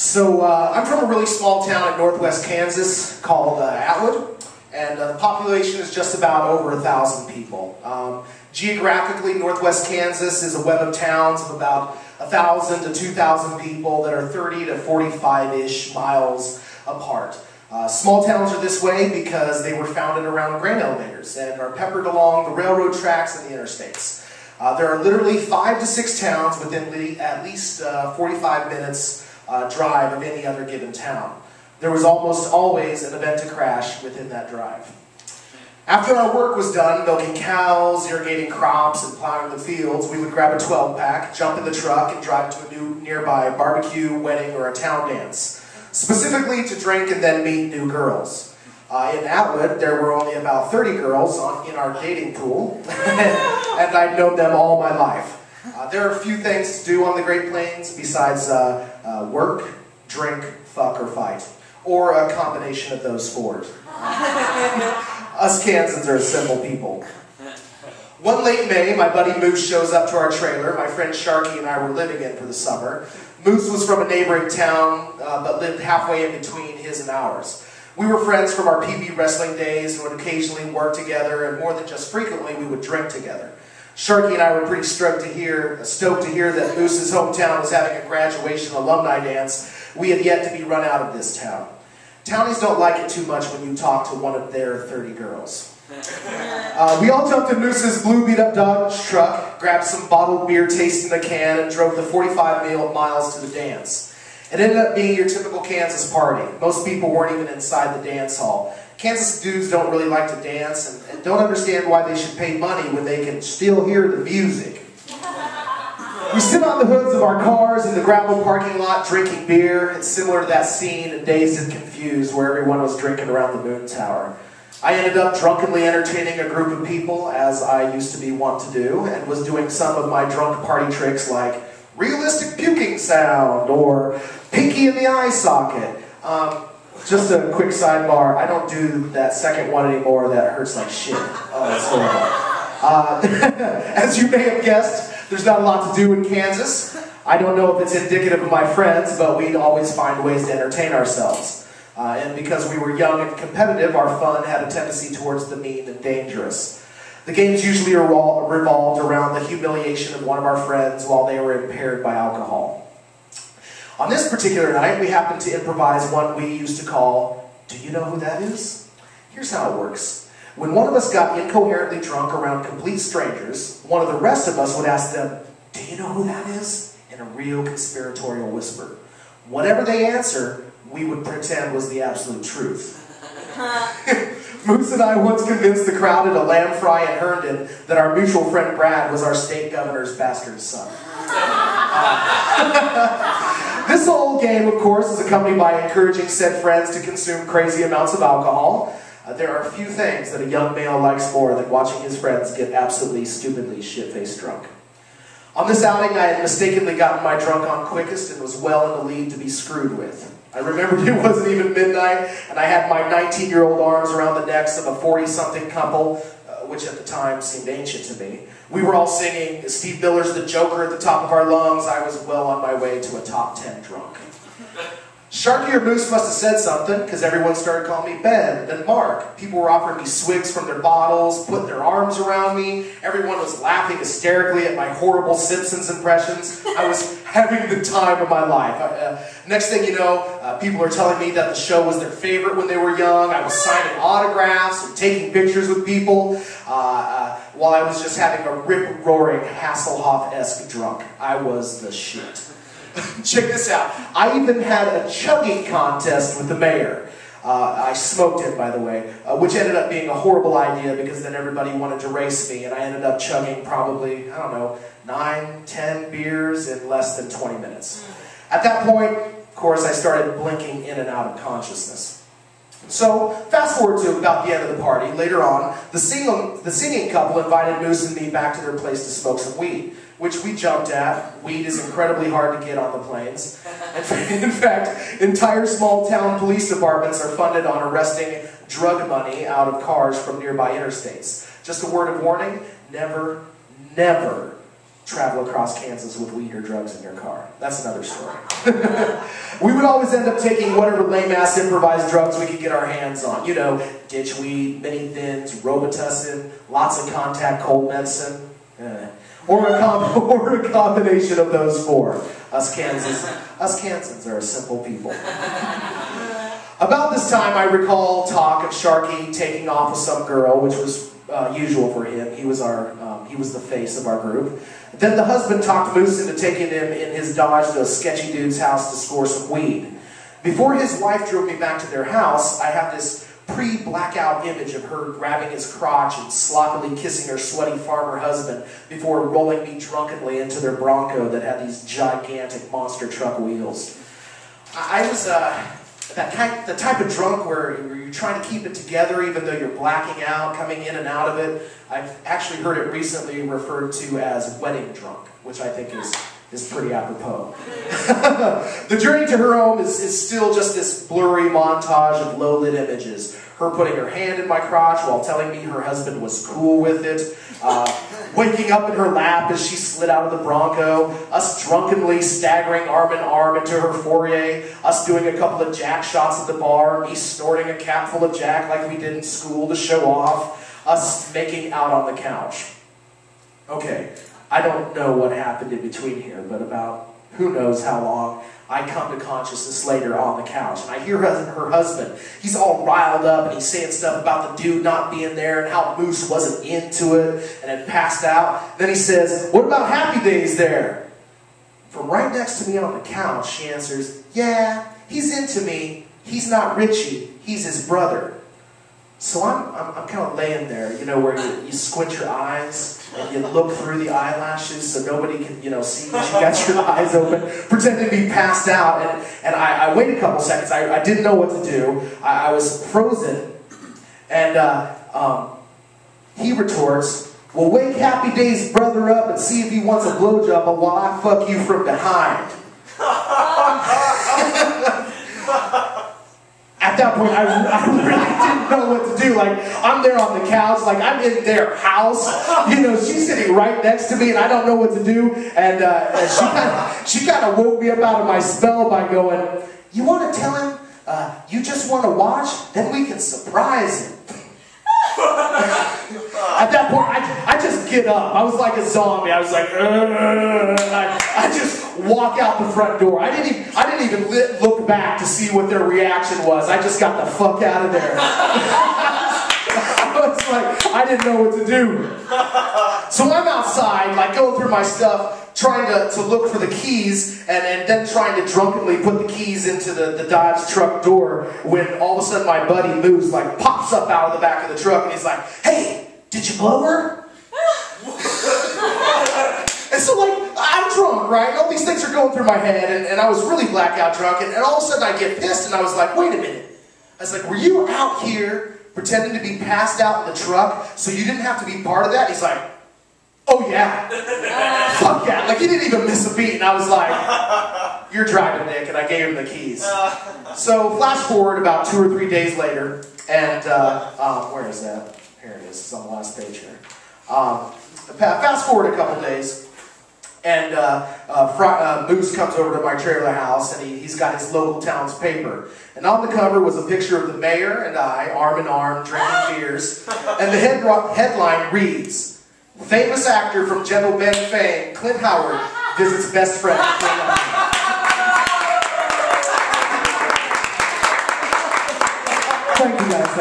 I'm from a really small town in northwest Kansas called Atwood, and the population is just about over 1,000 people. Geographically, northwest Kansas is a web of towns of about 1,000 to 2,000 people that are 30 to 45-ish miles apart. Small towns are this way because they were founded around grain elevators and are peppered along the railroad tracks and the interstates. There are literally 5 to 6 towns within at least 45 minutes drive of any other given town. There was almost always an event to crash within that drive. After our work was done, milking cows, irrigating crops, and plowing the fields, we would grab a 12-pack, jump in the truck, and drive to a nearby barbecue, wedding, or a town dance, specifically to drink and then meet new girls. In Atwood, there were only about 30 girls in our dating pool, and I'd known them all my life. There are a few things to do on the Great Plains besides work, drink, fuck, or fight, or a combination of those four. Us Kansans are simple people. One late May, my buddy Moose shows up to our trailer. My friend Sharky and I were living in for the summer. Moose was from a neighboring town, but lived halfway in between his and ours. We were friends from our PB wrestling days and would occasionally work together, and more than just frequently, we would drink together. Sharky and I were pretty stoked to hear that Moose's hometown was having a graduation alumni dance. We had yet to be run out of this town. Townies don't like it too much when you talk to one of their 30 girls. We all jumped in Moose's blue beat-up Dodge truck, grabbed some bottled beer tasting the can, and drove the 45 miles to the dance. It ended up being your typical Kansas party. Most people weren't even inside the dance hall. Kansas dudes don't really like to dance and don't understand why they should pay money when they can still hear the music. We sit on the hoods of our cars in the gravel parking lot drinking beer. It's similar to that scene in Dazed and Confused where everyone was drinking around the moon tower. I ended up drunkenly entertaining a group of people, as I used to be wont to do, and was doing some of my drunk party tricks like realistic puking sound or pinky in the eye socket. Just a quick sidebar, I don't do that second one anymore. That hurts like shit. Oh, it's horrible. As you may have guessed, there's not a lot to do in Kansas. I don't know if it's indicative of my friends, but we'd always find ways to entertain ourselves. And because we were young and competitive, our fun had a tendency towards the mean and dangerous. The games usually revolved around the humiliation of one of our friends while they were impaired by alcohol. On this particular night, we happened to improvise one we used to call, "Do you know who that is?" Here's how it works. When one of us got incoherently drunk around complete strangers, one of the rest of us would ask them, "Do you know who that is?" in a real conspiratorial whisper. Whatever they answer, we would pretend was the absolute truth. Moose and I once convinced the crowd at a lamb fry in Herndon that our mutual friend Brad was our state governor's bastard son. This whole game, of course, is accompanied by encouraging said friends to consume crazy amounts of alcohol. There are few things that a young male likes more than watching his friends get absolutely, stupidly shit-faced drunk. On this outing, I had mistakenly gotten my drunk on quickest and was well in the lead to be screwed with. I remembered it wasn't even midnight, and I had my 19-year-old arms around the necks of a 40-something couple, which at the time seemed ancient to me. We were all singing Steve Miller's The Joker at the top of our lungs. I was well on my way to a top 10 drunk. Sharky or Moose must have said something, because everyone started calling me Ben, and then Mark. People were offering me swigs from their bottles, putting their arms around me. Everyone was laughing hysterically at my horrible Simpsons impressions. I was having the time of my life. Next thing you know, people are telling me that the show was their favorite when they were young. I was signing autographs and taking pictures with people, while I was just having a rip-roaring Hasselhoff-esque drunk. I was the shit. Check this out. I even had a chugging contest with the mayor. I smoked it, by the way, which ended up being a horrible idea because then everybody wanted to race me, and I ended up chugging probably, I don't know, 9, 10 beers in less than 20 minutes. At that point, of course, I started blinking in and out of consciousness. So, fast forward to about the end of the party. Later on, the singing couple invited Moose and me back to their place to smoke some weed, which we jumped at. Weed is incredibly hard to get on the plains. In fact, entire small town police departments are funded on arresting drug money out of cars from nearby interstates. Just a word of warning, never, never travel across Kansas with weed or drugs in your car. That's another story. We would always end up taking whatever lame-ass improvised drugs we could get our hands on. You know, ditchweed, mini thins, Robitussin, lots of contact cold medicine. Or a combination of those four. Us Kansans are simple people. About this time, I recall talk of Sharky taking off with some girl, which was usual for him. He was the face of our group. Then the husband talked Moose into taking him in his Dodge to a sketchy dude's house to score some weed. Before his wife drove me back to their house, I have this pre-blackout image of her grabbing his crotch and sloppily kissing her sweaty farmer husband before rolling me drunkenly into their Bronco that had these gigantic monster truck wheels. I was the type of drunk where you're trying to keep it together even though you're blacking out, coming in and out of it. I've actually heard it recently referred to as wedding drunk, which I think is pretty apropos. The journey to her home is still just this blurry montage of low-lit images. Her putting her hand in my crotch while telling me her husband was cool with it. Waking up in her lap as she slid out of the Bronco. Us drunkenly staggering arm in arm into her foyer. Us doing a couple of jack shots at the bar. Me snorting a cap full of jack like we did in school to show off. Us making out on the couch. Okay. I don't know what happened in between here, but about who knows how long, I come to consciousness later on the couch. And I hear her husband. He's all riled up and he's saying stuff about the dude not being there and how Moose wasn't into it and had passed out. Then he says, "What about Happy Days there?" From right next to me on the couch, she answers, "Yeah, he's into me. He's not Richie. He's his brother." So I'm kind of laying there, you know, where you squint your eyes and you look through the eyelashes so nobody can, you know, see that you got your eyes open, pretending to be passed out. And I wait a couple seconds. I didn't know what to do. I was frozen. And he retorts, "Well, wake Happy Days' brother up and see if he wants a blowjob while I fuck you from behind." At that point, I really didn't know what to do. Like, I'm there on the couch, like, I'm in their house. You know, she's sitting right next to me, and I don't know what to do. And she kind of woke me up out of my spell by going, "You want to tell him you just want to watch? Then we can surprise him." At that point, I just get up. I was like a zombie. I was like, I just walk out the front door. I didn't even look back to see what their reaction was. I just got the fuck out of there. I was like, I didn't know what to do. So I'm outside, like going through my stuff, trying to look for the keys, and then trying to drunkenly put the keys into the Dodge truck door, when all of a sudden my buddy Moose like pops up out of the back of the truck and he's like, "Hey, did you blow her?" And so, like, I'm drunk, right? And all these things are going through my head, and I was really blackout drunk, and all of a sudden I get pissed, and I was like, "Wait a minute." I was like, "Were you out here pretending to be passed out in the truck so you didn't have to be part of that?" He's like, "Oh yeah." Fuck yeah. Like, he didn't even miss a beat, and I was like, "You're driving, Nick," and I gave him the keys. So, flash forward about 2 or 3 days later, and, where is that? Here it is. It's on the last page here. Fast forward a couple days, and Moose comes over to my trailer house, and he's got his local town's paper. And on the cover was a picture of the mayor and I, arm in arm, drinking beers. And the headline reads, "Famous actor from Gentle Ben fame, Clint Howard, visits best friend." Thank you guys.